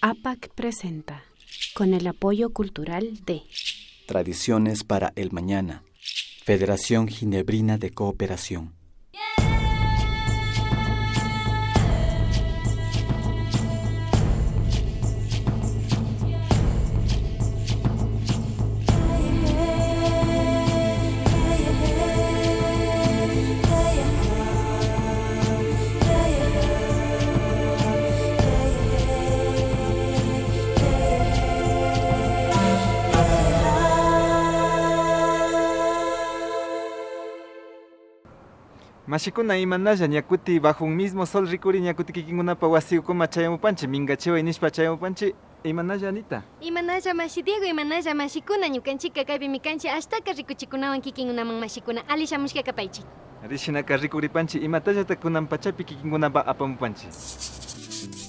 APAC presenta, con el apoyo cultural de Tradiciones para el Mañana, Federación Ginebrina de Cooperación. Mashikuna imanalla ñakuti bajo un mismo sol rikuri ñakuti kikinkunapa wasiukuma chayamupanchi mingachiway nishpa chayamupanchi imanalla Anita. Imanalla mashi Diego, imanalla mashikuna ñukanchika kaypi mikanchi ashtaka rikuchikunawan kikinkunaman mashikuna ali shamushka paychi. Rishinaka rikuripanchi imatallata kunan pachapi kikinkunapa apamupanchi.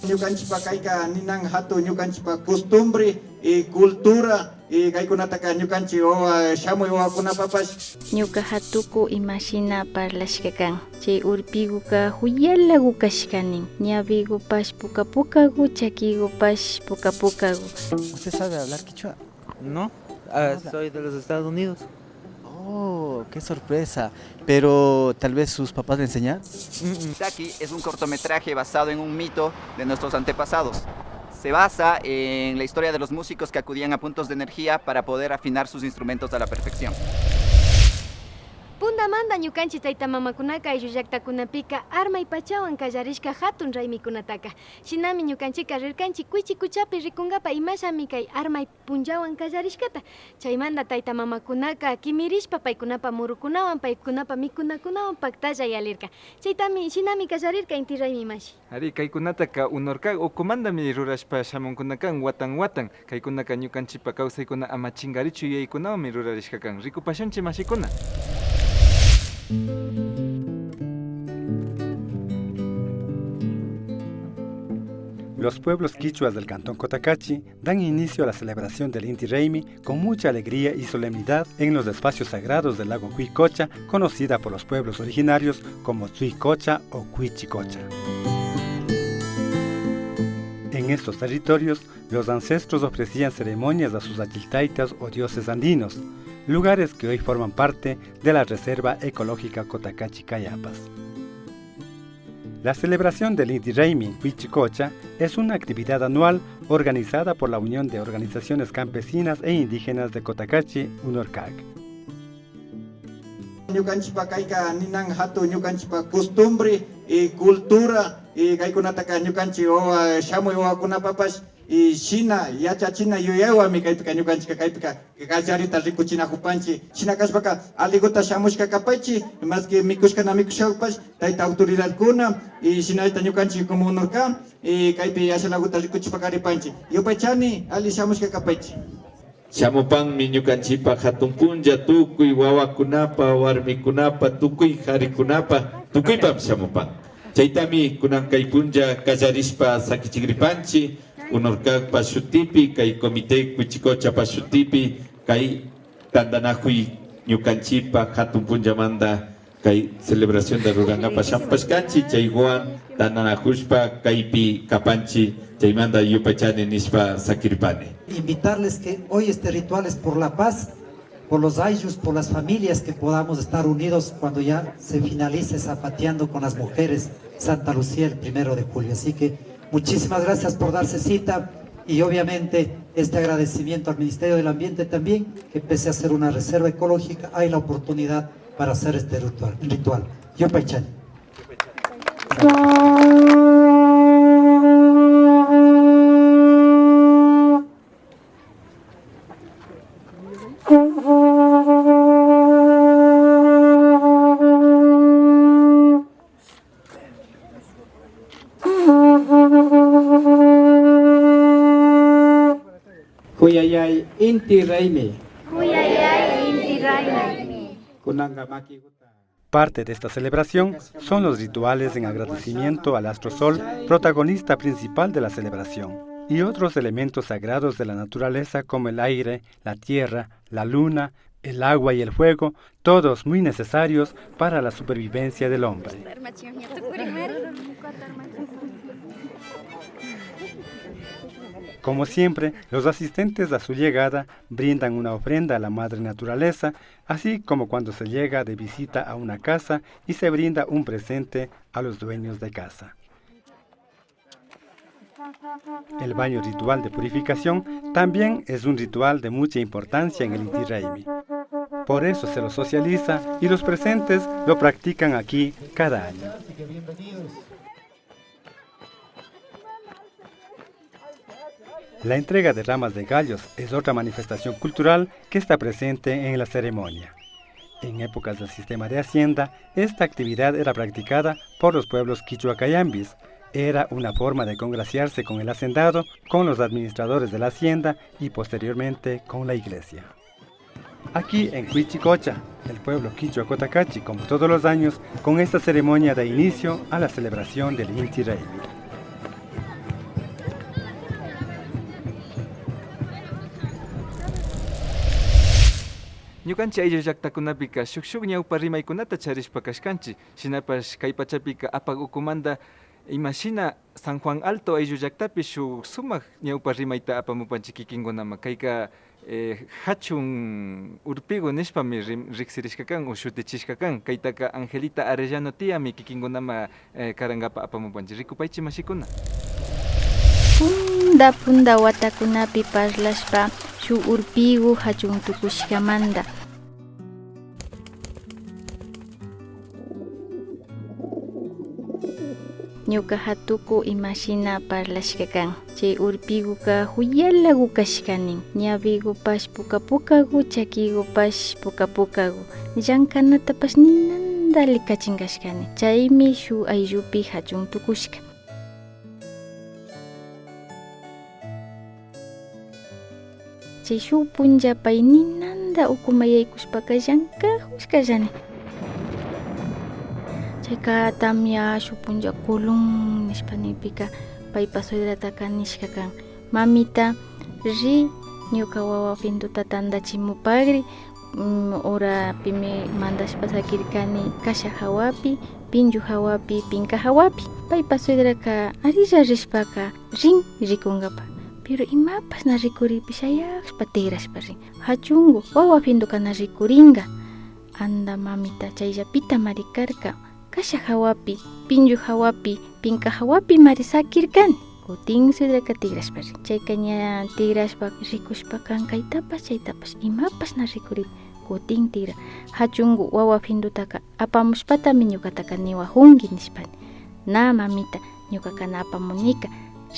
Ñukanchipa kayka ninan hatu ñukanchipa costumbre y cultura y kaykunataka ñukanchi owa shamuy wawakunapapash. Ñuka hatuku imashina parlashkakan. Chay urpiguka huyalagu kashkanin. Ñawigupash pukapukagu, chakigupash pukapukagu. ¿Usted sabe hablar quichua? No, soy de los Estados Unidos. Oh, qué sorpresa. Pero tal vez sus papás le enseñaron. Taki es un cortometraje basado en un mito de nuestros antepasados. Se basa en la historia de los músicos que acudían a puntos de energía para poder afinar sus instrumentos a la perfección. Pundamanda ñukanchi tayta mamakunaka ayllu llaqtakunapika armay pachawan kallarishka hatun raymikunataka. Shinami ñukanchika rirkanchi kuychi kuchapi rikunkapa imashami kay armay punllawan kallarishkata. Chaymanta tayta mamakunaka kimirishpa paykunapa murukunawan paykunapa mikunakunawan paktalla yalirka. Chaytami shinami kallarirka inti raymi mashi. Ari kaykunataka unorka ukumandami rurashpa shamunkunakan watan kaykunaka ñukanchipa kawsaykuna ama chingarichu yaykunawami rurarishkakan. Rikupashunchi mashikuna. Los pueblos quichuas del cantón Cotacachi dan inicio a la celebración del Inti Raymi con mucha alegría y solemnidad en los espacios sagrados del lago Cuicocha, conocida por los pueblos originarios como Tsuicocha o Cuichicocha. En estos territorios, los ancestros ofrecían ceremonias a sus achiltaitas o dioses andinos, lugares que hoy forman parte de la Reserva Ecológica Cotacachi-Cayapas. La celebración del Inti Raymi en Cuichicocha es una actividad anual organizada por la Unión de Organizaciones Campesinas e Indígenas de Cotacachi, UNORCAC. Ñukanchipa kayka ninan hatu ñukanchipa costumbre y cultura y kaykunataka ñukanchi owa shamuy wawakunapapash y China yachachina yuyawami kaypika ñukanchika kaypika kallarita rikuchina hupanchi China kashpaka aliguta shamushka kapaychi más que mikushkana mikushapash tayta autoridadkuna y Chinaita ñukanchi como unorka y kaypi ashalaguta rikuchipakaripanchi yupaychani ali shamushka kapaychi. Shamupanmi ñukanchipa hatun punlla tukuy wawakunapa warmikunapa tukuy qharikunapa tukuypam shamupan. Chaytami kunan kay punlla kallarishpa sakichikripanchi unorkaqpa shutipi kay comité Cuichicochapa shutipi kay tandanakuy ñukanchipa hatun punchamanta kay celebración de ruranapa shampashkanchi chaywan tandanakushpa kaypi kapanchi chaymanta yupachani nishpa sakirpani. Invitarles que hoy este ritual es por la paz, por los ayllus, por las familias, que podamos estar unidos cuando ya se finalice zapateando con las mujeres Santa Lucía el 1 de julio. Así que muchísimas gracias por darse cita y obviamente este agradecimiento al Ministerio del Ambiente también, que pese a ser una reserva ecológica hay la oportunidad para hacer este ritual. Yopaychan. Huyayay Inti Raymi. Huyayay Inti Raymi. Parte de esta celebración son los rituales en agradecimiento al astro sol, protagonista principal de la celebración, y otros elementos sagrados de la naturaleza como el aire, la tierra, la luna, el agua y el fuego, todos muy necesarios para la supervivencia del hombre. Como siempre, los asistentes a su llegada brindan una ofrenda a la madre naturaleza, así como cuando se llega de visita a una casa y se brinda un presente a los dueños de casa. El baño ritual de purificación también es un ritual de mucha importancia en el Inti Raymi. Por eso se lo socializa y los presentes lo practican aquí cada año. La entrega de ramas de gallos es otra manifestación cultural que está presente en la ceremonia. En épocas del sistema de hacienda, esta actividad era practicada por los pueblos quichuacayambis. Era una forma de congraciarse con el hacendado, con los administradores de la hacienda y posteriormente con la iglesia. Aquí en Huichicocha, el pueblo quichua Cotacachi, como todos los años, con esta ceremonia da inicio a la celebración del Inti Raymi. Ñukanchik ayllu llaqtakunapika shuk ñawpa rimaykunata charishpa kashkanchik, shinapash kay pachapika apak ukumanta imashina San Juan Alto ayllu llaqtapi shuk sumak ñawpa rimayta apamupanchik kikinkunama. Kayka hachun urpigu nishpami riksirishka kan o shutichishka kan. Kaytaka Angelita Arellano tiyami kikinkunama karangapa apamupanchik. Rikupaychik mashikuna. Punda watakunapi parlashpa shuk urpigu hachun tukushkamanta. Ñuka hatuku imashina parlashka kan. Chay urpiguka huyalagu kashkanin. Ñawigupash pukapukagu, chakigupash pukapukagu. Llankanatapash ninanda likachingashkani. Chaymi shuk ayllupi hachun tukushka. Chay shuk punllapay ninanda ukumayaykushpaka llankahushkallani. Chayka tamya shuk punlla kulun nishpanipika paypa suegrataka nishka kan: mamita, ri ñuka wawa pintuta tandachimupagri, urapimi mandashpa sakirkani kasha hawapi, pinju hawapi, pinka hawapi. Paypa suegraka arilla rishpaka rin rikunkapa. Pero imapas na rikuripi shayashpa tigrashpa rin. Hachungu wawa pintukana rikuringa. Anda mamita chayllapita marikarka kasha hawapi, pinju hawapi, pinka hawapi mari sakirkani. Kutin suegraka tigrashpa rin. Chayka ña tigrashpa rikushpa kan kaytapas chaytapas imapas na rikuripi kutin tigra. Hachungu wawa pintutaka apamushpatami ñukataka niwahunki nishpani. Na mamita ñukakana apamunika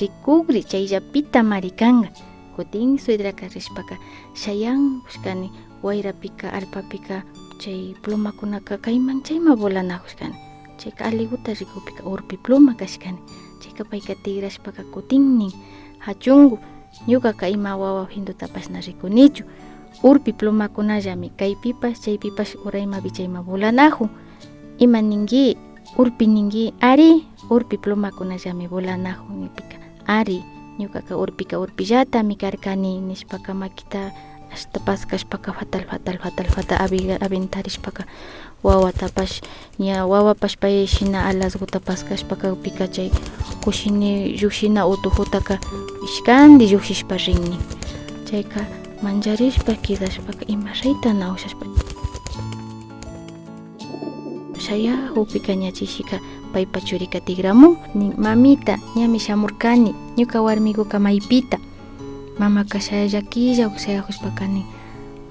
rikukri chayllapita marikanga. Kutin suegraka rishpaka shayankushkani wayrapika allpapika chay plumakunaka kayman chayma volanakushkani. Chayka aliguta rikupika urpi pluma kashkani. Chayka payka tigrashpaka kutinnin hachungu ñukaka ima wawa pintutapas na rikunichu. Urpi plumakunallami kaypipas chaypipas uraymapi chayma volanakun. Ima ninki urpi ninki ari urpi plumakunallami volanakun nipika ari. Ñukaka urpika urpillatami karkani nishpaka makita hasta paskashpaka fatal aventarishpaka wawatapash ña wawapash pay shina alasguta paskashpaka upika chay kushini llukshina utujutaka ishkandi llukshishpa rinni. Chayka mancharishpa kidashpaka ima rayta nawshashpa shayahupika ña chishika paypa churika tigramun nin mamita ñami shamurkani ñuka warmikuka maypita. Mamaka shayallakilla shayahushpakani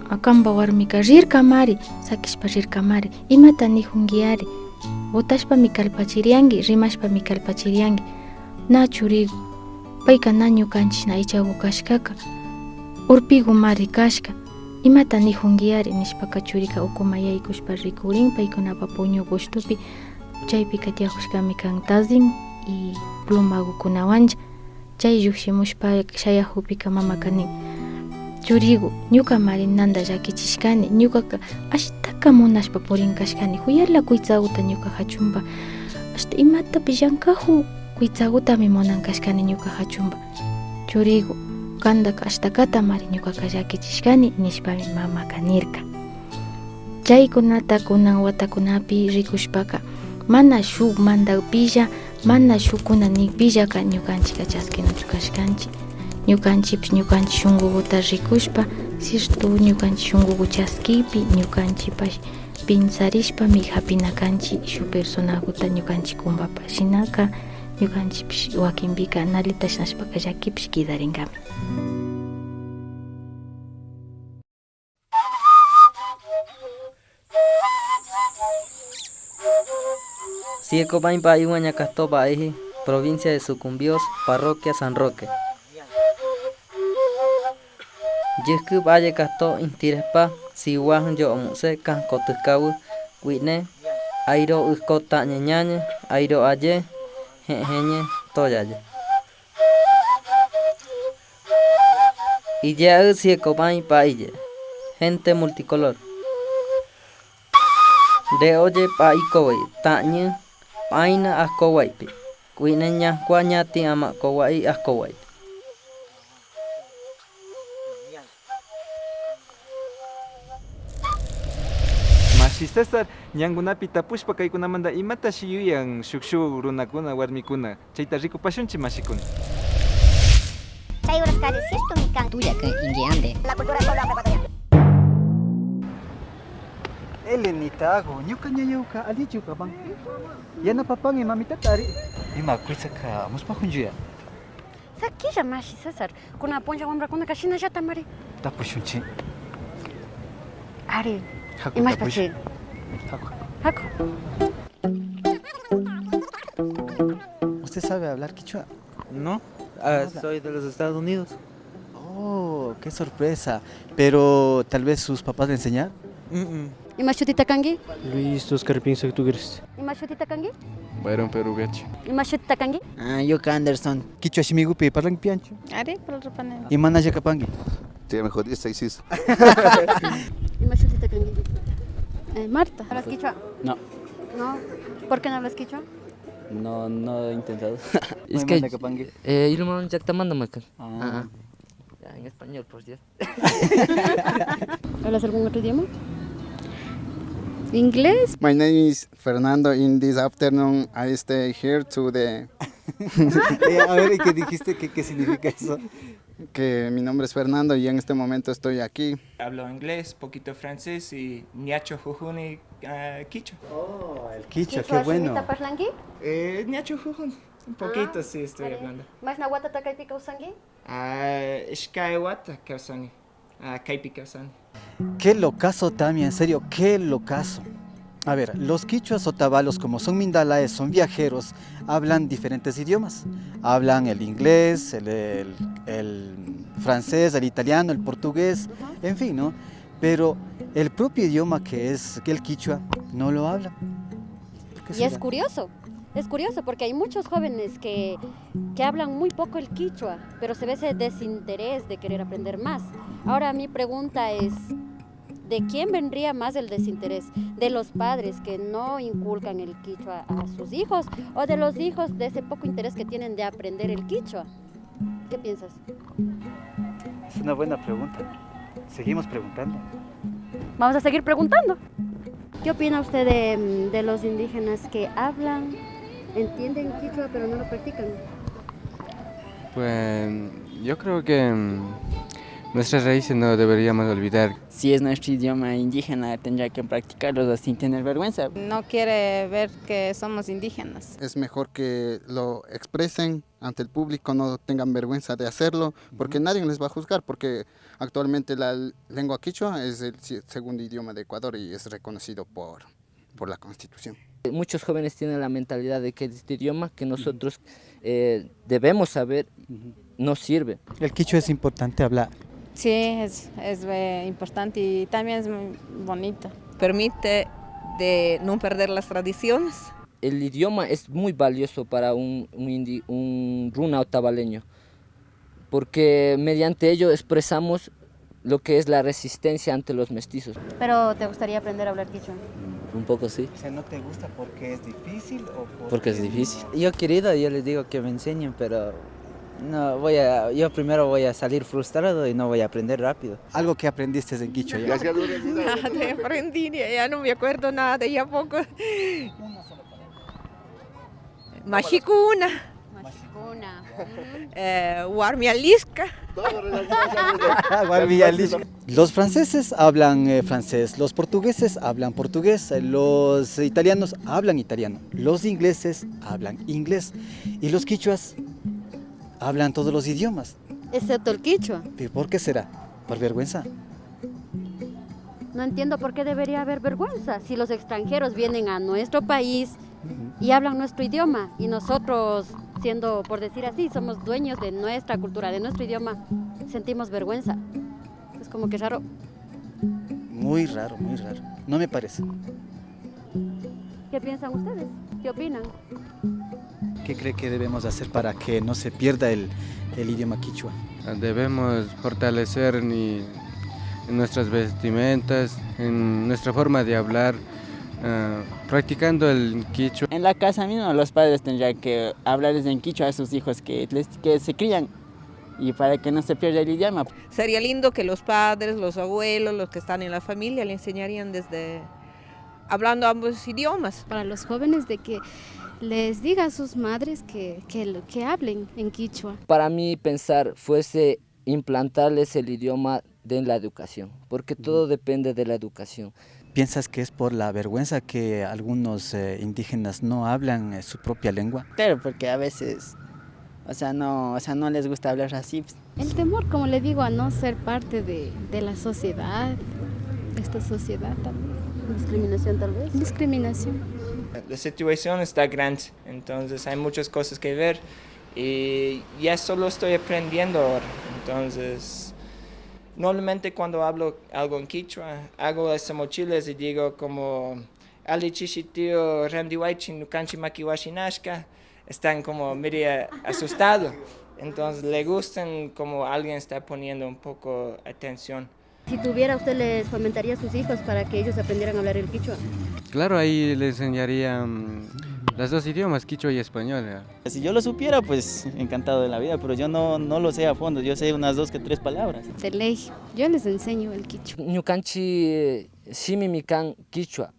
akanpa warmika rirkamari sakishpa rirkamari imata nijunkiyari botashpami kalpachirianki rimashpami kalpachirianki. Na churiku payka na ñukanchik na aychaku kashkaka urpigu mari kashka imata nijunkiyari nishpaka churika ukumayaykushpa rikurin paykunapa puñu gushtupi. Chaypika tiyakushkami kan tazin y plumagukunawancha. Chay llukshimushpa shayahupika mamaka nin churiku ñuka mari nanda llakichishkani ñukaka ashtaka munashpa purinkashkani huyala kuytsaguta ñuka hachumpa ashta imatapi llankahu kuytsagutami munankashkani ñuka hachumpa. Churiku kandaka ashtakata mari ñukaka llakichishkani nishpami mamaka nirka. Chaykunata kunan watakunapi rikushpaka mana shuk mandakpilla mana shukuna nikpillaka ñukanchika chaskinuchu kashkanchik. Ñukanchik shunkukuta rikushpa, cierto ñukanchik shunkuku chaskipi ñukanchikpash pinsarishpami hapinakanchik shuk personakuta ñukanchik kumpapa. Shinaka ñukanchik wakinpika nalitash nashpaka llakipish kidarinkami. Siecopaimpa Iwaña Castopa Eji, provincia de Sucumbíos, parroquia San Roque. Yescup Aye Casto Intirespa, Sihuajan Yo Omuse, Cancotuscabu, Huitne, Airo Uscota Ñeñañe, Airo Aye, Jeñe, Toyaye. Ille Siecopaimpa Ille, gente multicolor. De oye pa ikowe, tañe. Paina askowaipi, kuineña kuañati ama kowai askowaipi. Mashi César, ñangunapi tapushpa kaykunamanta imata shiyuyan shukshu runakuna warmikuna, chayta rikupashunchi mashikuna. Chay horas cari, ¿cierto mi can? Tuya que inguiande. La cultura del pueblo ecuatoriano. Elenita hago, ñuka ñayuka, alichuka bang. Yana papangi mamita tari. Ima kuisaka, muspa hunjuya. Sakilla mashi César, kuna ponja wambra kuna kashina jata mari. Tapushunchi. Ari, Haku imash tapush. pachi. Haku. ¿Usted sabe hablar quichua? No, soy de los Estados Unidos. Oh, qué sorpresa. Pero tal vez sus papás le enseñaron. Imashutita kangi? Luis Oscar Pinza Tugres. Imashutita kangi? Byron Perugachi. Imashutita kangi? Yuka Anderson. Quichua shimigupi, parlan piancho. Ari, para el repane. Y mana yakapangi. Te me jodiste, Isis. Imashutita kangi. Marta, ¿hablas quichua? No. No. ¿Por qué no hablas quichua? No he intentado. Es que Ilman Yaktamanda Macal. En español, por Dios. ¿Hablas algún otro idioma? ¿Inglés? My name is Fernando. In this afternoon, I stay here to the... A ver, ¿qué dijiste? ¿Qué significa eso? Que mi nombre es Fernando y en este momento estoy aquí. Hablo inglés, poquito francés y Niacho Jujuni Quicho. Oh, el Quicho, qué bueno. Niacho Jujun, un poquito sí estoy hablando. ¿Más nahuata takaipica usangi? Ishkaewata Kausani, Kaipi Kausani. Qué locazo, Tami, en serio, qué locazo. A ver, los quichuas o tabalos, como son mindalaes, son viajeros, hablan diferentes idiomas. Hablan el inglés, el francés, el italiano, el portugués, en fin, ¿no? Pero el propio idioma que es el quichua no lo hablan. Y es curioso porque hay muchos jóvenes que hablan muy poco el quichua, pero se ve ese desinterés de querer aprender más. Ahora mi pregunta es, ¿de quién vendría más el desinterés? ¿De los padres que no inculcan el quichua a sus hijos o de los hijos de ese poco interés que tienen de aprender el quichua? ¿Qué piensas? Es una buena pregunta. Seguimos preguntando. Vamos a seguir preguntando. ¿Qué opina usted de los indígenas que hablan, entienden quichua pero no lo practican? Pues yo creo que nuestras raíces no deberíamos olvidar. Si es nuestro idioma indígena, tendría que practicarlo sin tener vergüenza. No quiere ver que somos indígenas. Es mejor que lo expresen ante el público, no tengan vergüenza de hacerlo, porque nadie les va a juzgar, porque actualmente la lengua quichua es el segundo idioma de Ecuador y es reconocido por la Constitución. Muchos jóvenes tienen la mentalidad de que este idioma que nosotros debemos saber no sirve. El quichua es importante hablar. Sí, es importante y también es muy bonito. Permite de no perder las tradiciones. El idioma es muy valioso para un runa otavaleño, porque mediante ello expresamos lo que es la resistencia ante los mestizos. ¿Pero te gustaría aprender a hablar quichua? Un poco sí. O sea, ¿no te gusta porque es difícil o porque es difícil? Yo querido, yo les digo que me enseñen, pero no yo primero voy a salir frustrado y no voy a aprender rápido. Algo que aprendiste en quichua ya. Nada aprendí, ya no me acuerdo nada, ya poco. Mashikuna. Warmialisca. Los franceses hablan francés, los portugueses hablan portugués, los italianos hablan italiano, los ingleses hablan inglés y los quichuas hablan todos los idiomas. Excepto el quichua. ¿Pero por qué será? ¿Por vergüenza? No entiendo por qué debería haber vergüenza si los extranjeros vienen a nuestro país y hablan nuestro idioma y nosotros, siendo, por decir así, somos dueños de nuestra cultura, de nuestro idioma, sentimos vergüenza. Es como que raro. Muy raro, no me parece. ¿Qué piensan ustedes? ¿Qué opinan? ¿Qué cree que debemos hacer para que no se pierda el idioma quichua? Debemos fortalecer en nuestras vestimentas, en nuestra forma de hablar, practicando el quichua. En la casa misma los padres tendrían que hablarles en quichua a sus hijos que se crían y para que no se pierda el idioma. Sería lindo que los padres, los abuelos, los que están en la familia le enseñarían desde hablando ambos idiomas. Para los jóvenes de que les diga a sus madres que hablen en quichua. Para mí pensar fuese implantarles el idioma de la educación, porque todo depende de la educación. ¿Piensas que es por la vergüenza que algunos indígenas no hablan su propia lengua? Claro, porque a veces, no les gusta hablar así. El temor, como le digo, a no ser parte de la sociedad, de esta sociedad también. Discriminación tal vez. Discriminación. La situación está grande, entonces hay muchas cosas que ver y ya solo estoy aprendiendo ahora. Entonces, normalmente cuando hablo algo en quichua, hago estas mochilas y digo como Ali Chichitio Randiwaichi Nukanchi Makiwashinashka, están como medio asustados. Entonces le gustan como alguien está poniendo un poco atención. Si tuviera, ¿usted les fomentaría a sus hijos para que ellos aprendieran a hablar el quichua? Claro, ahí les enseñaría los dos idiomas, quichua y español. Si yo lo supiera, pues encantado de la vida, pero yo no lo sé a fondo, yo sé unas 2 que 3 palabras. De ley, yo les enseño el quichua. Ñukanchi shimi mikan quichua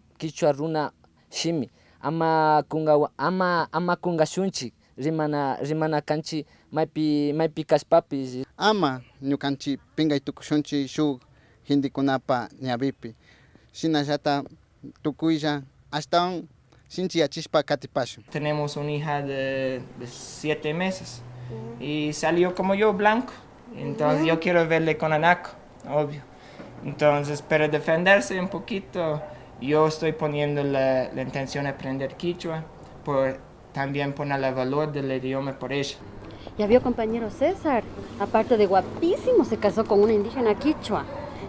runa shimi. Ama kunga shunchi. Rimana kanchi maipi kashpapi. Ama ñukanchi pingay tukushunchi shuk hindikunapa ñavipi. Shinallata tukuylla ashtawan shinchi achispa katipashu. Tenemos una hija de 7 meses y salió como yo, blanco. Entonces yo quiero verle con anaco, obvio. Entonces, para defenderse un poquito, yo estoy poniendo la intención de aprender quichua, también ponerle valor del idioma por ella. Ya vio, compañero César, aparte de guapísimo, se casó con una indígena quichua.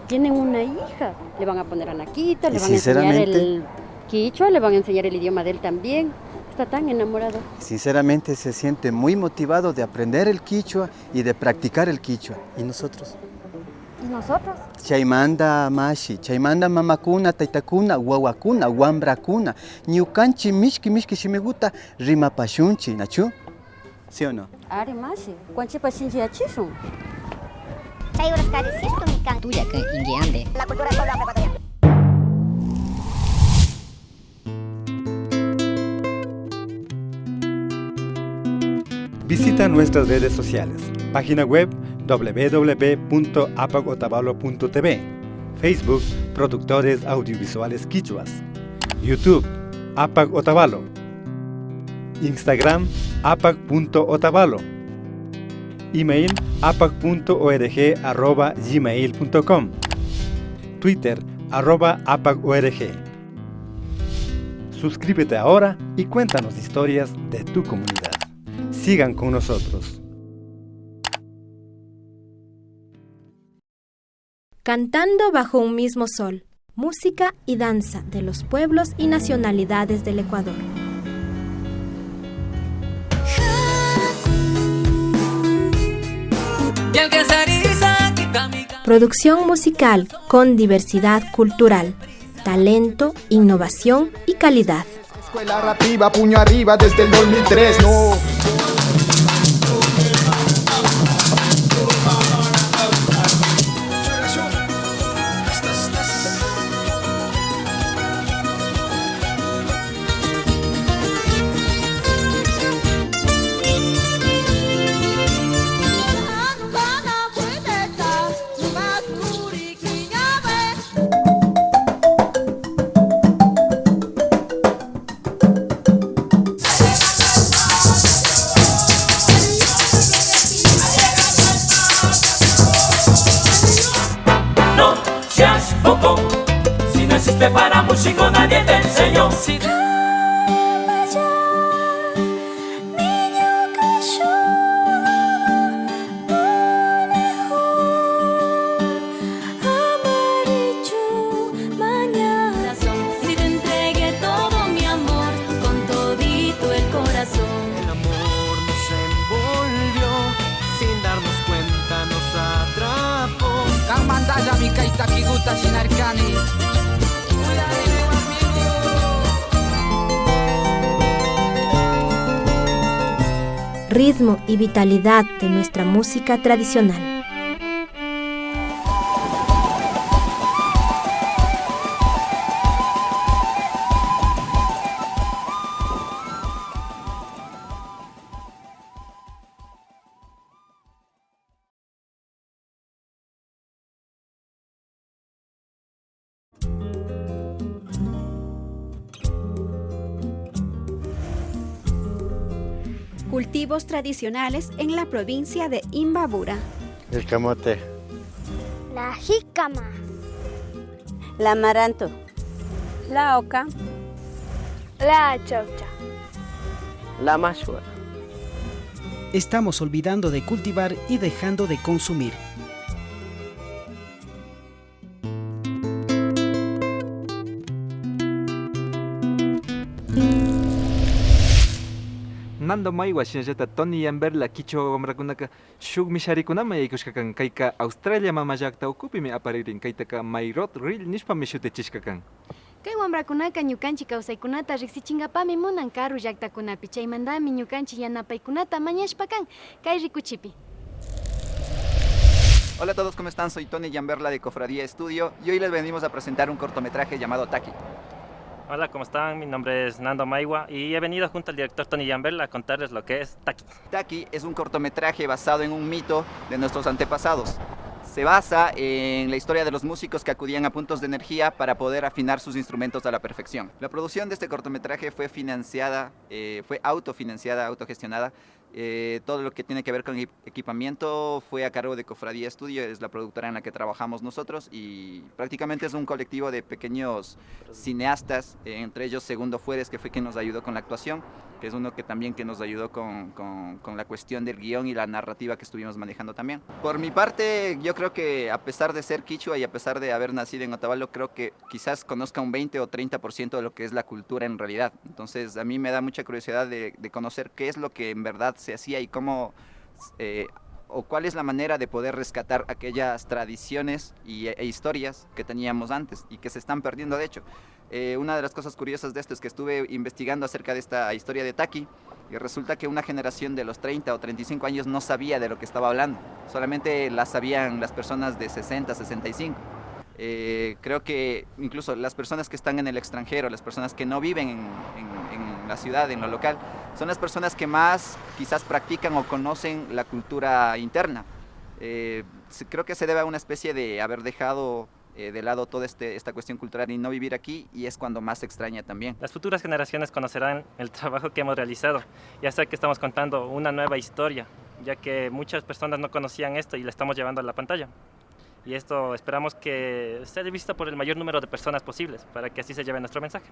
Tienen una hija, le van a poner anaquita, le van a enseñar el quichua, le van a enseñar el idioma de él también. Está tan enamorado. Sinceramente se siente muy motivado de aprender el quichua y de practicar el quichua. ¿Y nosotros? ¿Y nosotros? Chaymanda mashi, chaymanda mamakuna, taitakuna, wawakuna, wambrakuna, ñukanchi mishki shimiguta, rimapashunchi, nachu? ¿Sí o no? Ari mashi, cuanchipa shinchi achishun. Chayuras caricisto mi can. Tuya que inguiande. La cultura del pueblo afroecuatoriano. Visita nuestras redes sociales, página web www.apagotavalo.tv, Facebook Productores Audiovisuales Quichuas, YouTube Apag Otavalo, Instagram apag.otavalo, email apag.org@gmail.com, Twitter @apagorg. Suscríbete ahora y cuéntanos historias de tu comunidad. Sigan con nosotros. Cantando bajo un mismo sol, música y danza de los pueblos y nacionalidades del Ecuador. Producción musical con diversidad cultural, talento, innovación y calidad. Escuela Rapiva, puño arriba desde el 2003, no. naciste para músico, nadie te enseñó. Si ritmo y vitalidad de nuestra música tradicional. Cultivos tradicionales en la provincia de Imbabura. El camote. La jícama. La amaranto. La oca. La chaucha. La mashua. Estamos olvidando de cultivar y dejando de consumir. Nando Maiwa shinallata Tony Yamberla Quichua wamrakunaka shuk misharikunama yaykushkakan kayka Australia mama llaqta ukupimi aparirin kaytaka Mayrod Reel nishpami shutichishkakan. Kay wamrakunaka ñukanchik kawsaykunata riqsichinkapami munan karu llaqtakunapi, chaymantami ñukanchik yanapaykunata mañashpakan kay rikuchipi. Hola a todos, ¿cómo están? Soy Tony Yamberla de Cofradía Estudio y hoy les venimos a presentar un cortometraje llamado Taki. Hola, ¿cómo están? Mi nombre es Nando Maiwa y he venido junto al director Tony Yamberla a contarles lo que es Taki. Taki es un cortometraje basado en un mito de nuestros antepasados. Se basa en la historia de los músicos que acudían a puntos de energía para poder afinar sus instrumentos a la perfección. La producción de este cortometraje fue financiada, fue autofinanciada, autogestionada. Todo lo que tiene que ver con equipamiento fue a cargo de Cofradía Estudio, es la productora en la que trabajamos nosotros y prácticamente es un colectivo de pequeños cineastas, entre ellos Segundo Fueres, que fue quien nos ayudó con la actuación, que es uno que también que nos ayudó con la cuestión del guión y la narrativa que estuvimos manejando también. Por mi parte, yo creo que a pesar de ser quichua y a pesar de haber nacido en Otavalo, creo que quizás conozca un 20 o 30% de lo que es la cultura en realidad. Entonces a mí me da mucha curiosidad de conocer qué es lo que en verdad se hacía y cómo o cuál es la manera de poder rescatar aquellas tradiciones e historias que teníamos antes y que se están perdiendo de hecho. Una de las cosas curiosas de esto es que estuve investigando acerca de esta historia de Taki y resulta que una generación de los 30 o 35 años no sabía de lo que estaba hablando, solamente la sabían las personas de 60, 65. Creo que incluso las personas que están en el extranjero, las personas que no viven en la ciudad, en lo local, son las personas que más quizás practican o conocen la cultura interna. Creo que se debe a una especie de haber dejado de lado toda esta cuestión cultural y no vivir aquí, y es cuando más se extraña también. Las futuras generaciones conocerán el trabajo que hemos realizado, ya sea que estamos contando una nueva historia, ya que muchas personas no conocían esto y la estamos llevando a la pantalla. Y esto esperamos que sea visto por el mayor número de personas posibles, para que así se lleve nuestro mensaje.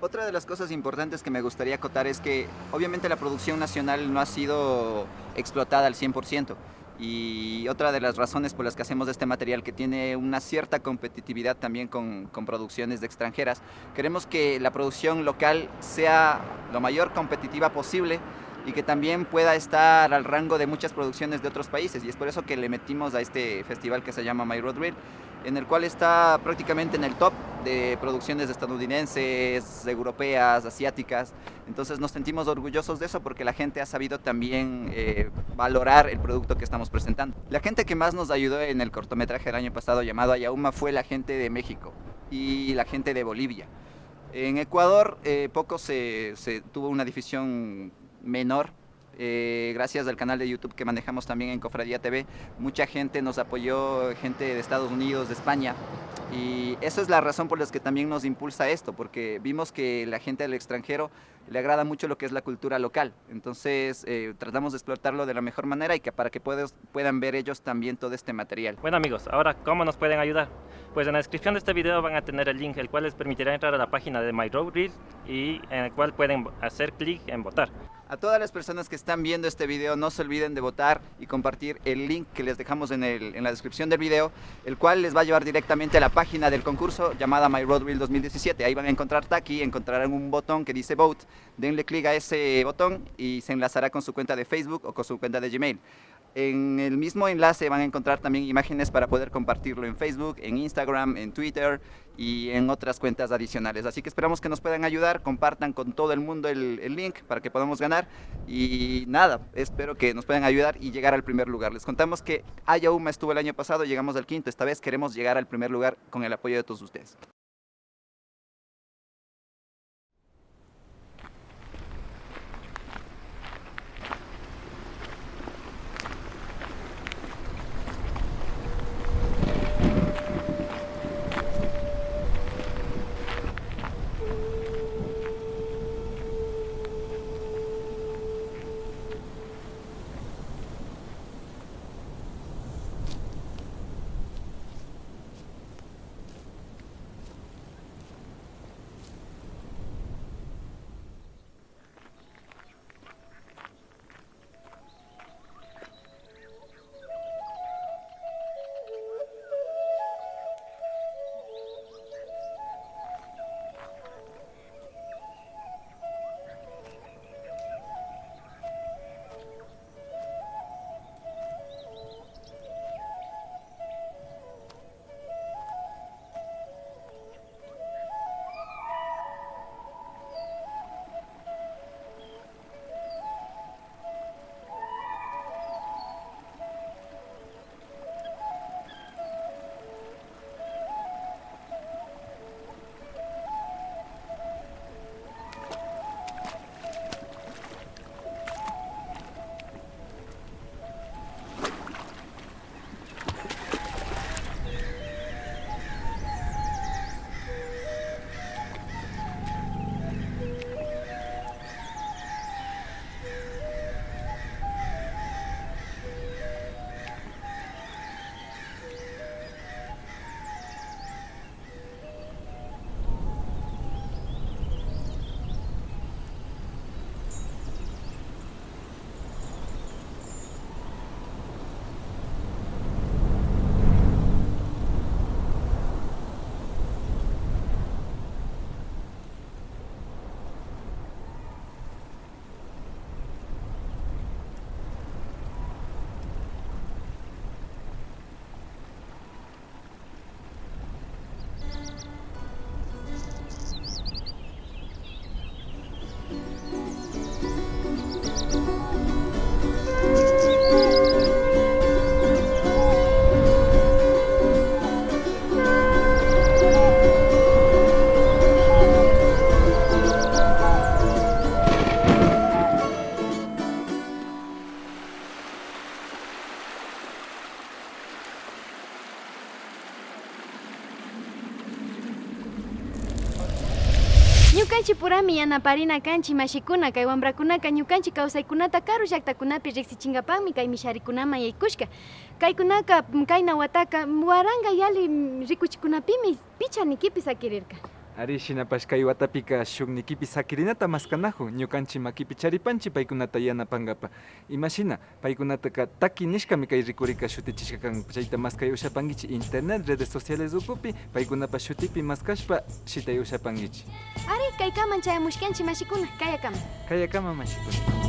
Otra de las cosas importantes que me gustaría acotar es que obviamente la producción nacional no ha sido explotada al 100%. Y otra de las razones por las que hacemos este material, que tiene una cierta competitividad también con producciones de extranjeras, queremos que la producción local sea lo mayor competitiva posible y que también pueda estar al rango de muchas producciones de otros países, y es por eso que le metimos a este festival que se llama Mayrod Reel, en el cual está prácticamente en el top de producciones estadounidenses, europeas, asiáticas. Entonces nos sentimos orgullosos de eso porque la gente ha sabido también valorar el producto que estamos presentando. La gente que más nos ayudó en el cortometraje del año pasado llamado Ayauma fue la gente de México y la gente de Bolivia. En Ecuador poco se tuvo una difusión menor, gracias al canal de YouTube que manejamos también en Cofradía TV, mucha gente nos apoyó, gente de Estados Unidos, de España, y eso es la razón por la que también nos impulsa esto, porque vimos que la gente del extranjero le agrada mucho lo que es la cultura local, entonces tratamos de explotarlo de la mejor manera y que para que puedan ver ellos también todo este material. Bueno amigos, ahora ¿cómo nos pueden ayudar? Pues en la descripción de este video van a tener el link, el cual les permitirá entrar a la página de My Road Reel y en el cual pueden hacer clic en votar. A todas las personas que están viendo este video, no se olviden de votar y compartir el link que les dejamos en la descripción del video, el cual les va a llevar directamente a la página del concurso llamada My Road Reel 2017. Ahí van a encontrar Taki, encontrarán un botón que dice Vote, denle clic a ese botón y se enlazará con su cuenta de Facebook o con su cuenta de Gmail. En el mismo enlace van a encontrar también imágenes para poder compartirlo en Facebook, en Instagram, en Twitter y en otras cuentas adicionales. Así que esperamos que nos puedan ayudar, compartan con todo el mundo el link para que podamos ganar. Y nada, espero que nos puedan ayudar y llegar al primer lugar. Les contamos que Ayauma estuvo el año pasado, llegamos al quinto. Esta vez queremos llegar al primer lugar con el apoyo de todos ustedes. Ñukanchi purami yanaparina kanchi mashikuna kay wambrakunaka ñukanchi kawsaykunata karu llaqtakunapi riqsichinkapanmi kay misharikunaman yaykushka. Kaykunaka kayna wataka waranga yali rikuchikunapimi pichanikipi sakirirka. Ari shinapash kay watapika shuknikipi sakirinata maskanahu ñukanchi makipi charipanchi paykunata yanapankapa. Imashina paykunataka taki nishkami kay rikurika shutichishka kan chayta maskay ushapankichi internet redes sociales ukupi paykunapa shutipi maskashpa shitay ushapankichi. Ari kaykaman chayamushkanchi mashikuna kayakama. Kayakama mashikuna.